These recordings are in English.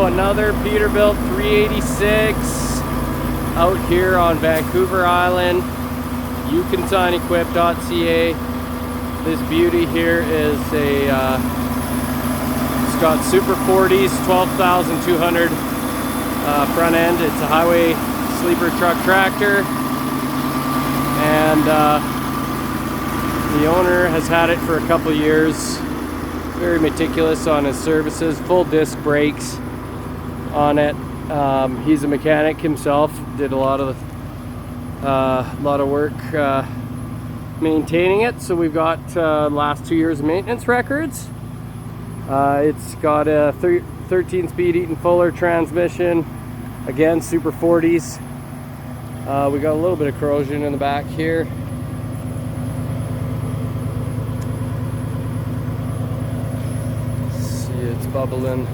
So another Peterbilt 386 out here on Vancouver Island, YouCanSignEquip.ca. This beauty here is a it's got Super 40s, 12,200 front end. It's a highway sleeper truck tractor, and the owner has had it for a couple years. Very meticulous on his services, full disc brakes on it. He's a mechanic himself, did a lot of work maintaining it. So we've got last 2 years of maintenance records. It's got a 13-speed Eaton Fuller transmission, again Super 40s. We got a little bit of corrosion in the back here. See, it's bubbling.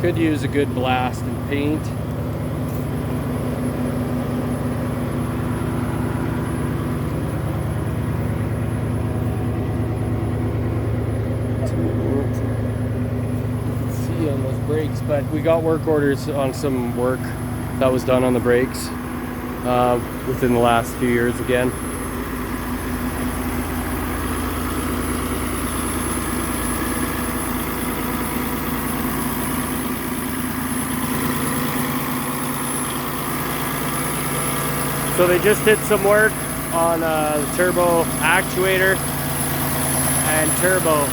Could use a good blast and paint. See on those brakes, but we got work orders on some work that was done on the brakes within the last few years again. So they just did some work on the turbo actuator and turbo.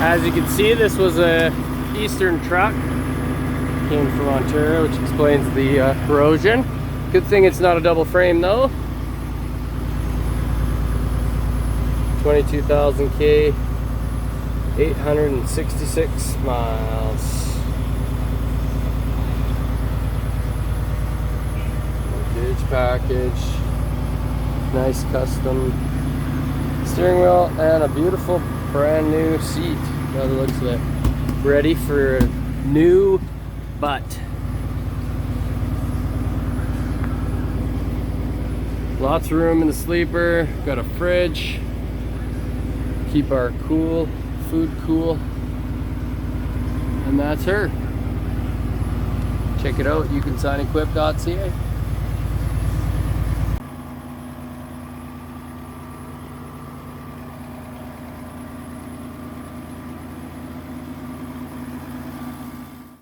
As you can see, this was a Eastern truck. Came from Ontario, which explains the corrosion. Good thing it's not a double frame though. 22,000 K, 866 miles. Gauge package, nice custom steering wheel, and a beautiful brand new seat by the looks of it. Ready for a new butt. Lots of room in the sleeper. Got a fridge. Keep our food cool. And that's her. Check it out, YouCanSignEquip.ca.